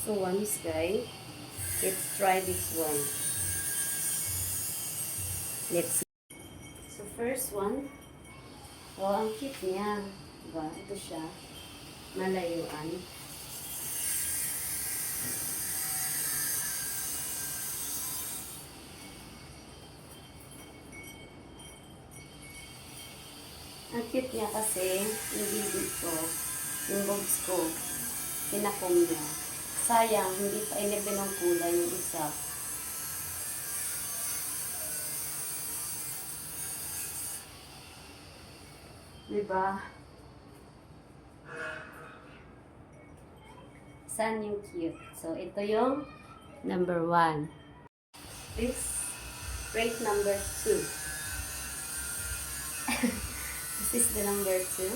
So once guys, let's try this one. Let's see. So first one, oh ang cute niya. Diba? Ito siya. Malayuan. Ang cute niya kasi, yung bibig ko, yung boobs ko, pinakom niya. Sayang, hindi pa inibin ng kulay yung isa. Diba? Saan yung cute? So, ito yung number 1. This, rate number 2. This is the number 2.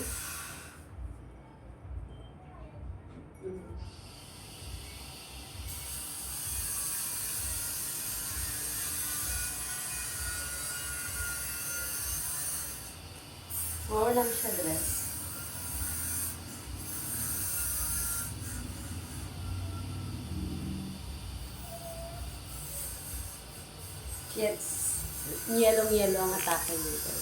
More lang siya dress. Yes. Yellow ang atake nito.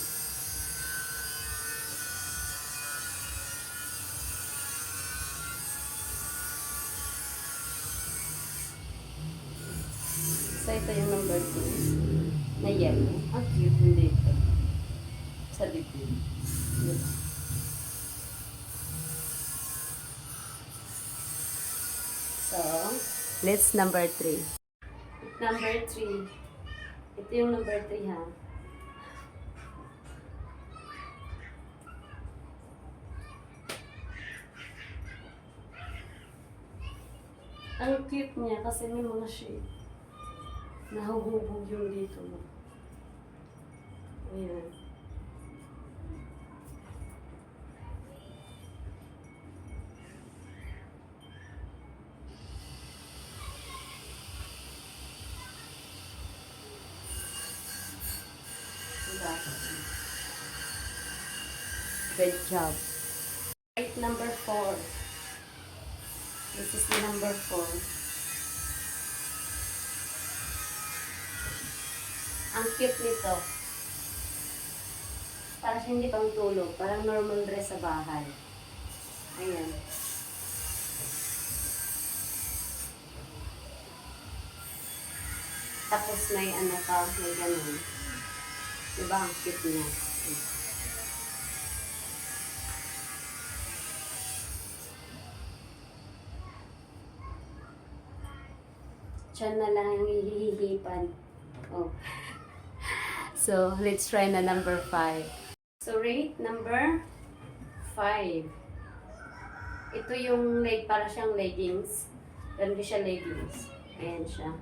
So, ito yung number 2 na yellow. Ang cute yung dito. Sa bibig. Diba? So, let's number 3. Number 3. Ito yung number 3 ha. Ang cute niya kasi may mga shade. Nahuhubog yung dito. Ayan. Good job. Rate number 4. This is the number 4. Ang cute nito. Para siya hindi pang tulog. Parang normal dress sa bahay. Ayan. Tapos may ano pa, may ganun. Diba ang cute niya? Diyan na lang yung hihihipan. Oh. So, let's try na number 5. So, rate number 5. Ito yung para siyang leggings. Pero hindi siya leggings. Ayan siya.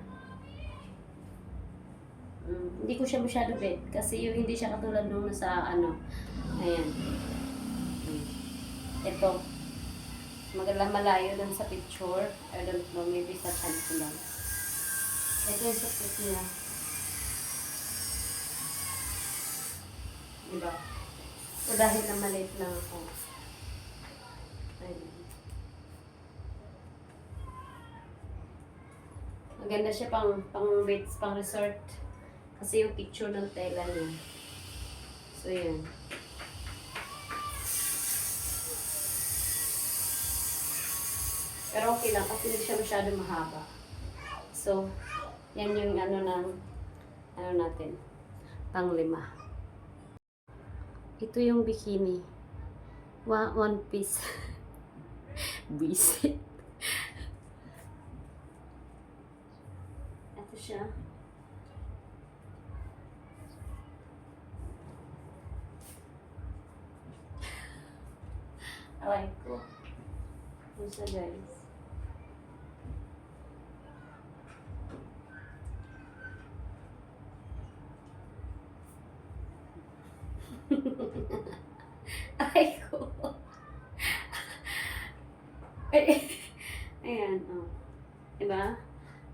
Hindi ko siya masyado bet. Kasi yung hindi siya katulad nung sa ano. Ayan. Ito. Maganda malayo dun sa picture. I don't know. Maybe sa chan ko lang. Ito yung support niya. Diba? O dahil na maliit lang ako. Ayun. Maganda siya pang beach, pang resort. Kasi yung picture ng tela niya. So, yun. Pero okay lang kasi hindi siya masyado mahaba. So, yan yung ano natin, pang 5. Ito yung bikini. One piece. Visit. Ito siya. Aray ko. Ito siya guys. Ay ko. Ayan, oh. Diba?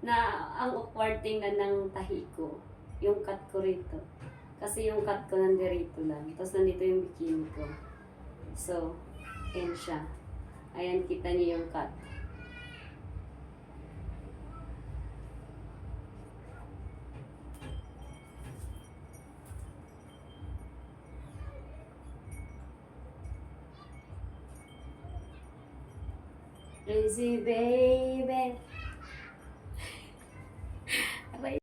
Na ang awkward tingnan ng tahi ko. Yung cut ko rito. Kasi yung cut ko nandirito lang. Tapos nandito yung bikini ko. So, ayan siya. Ayan, kita niyo yung cut. Crazy baby,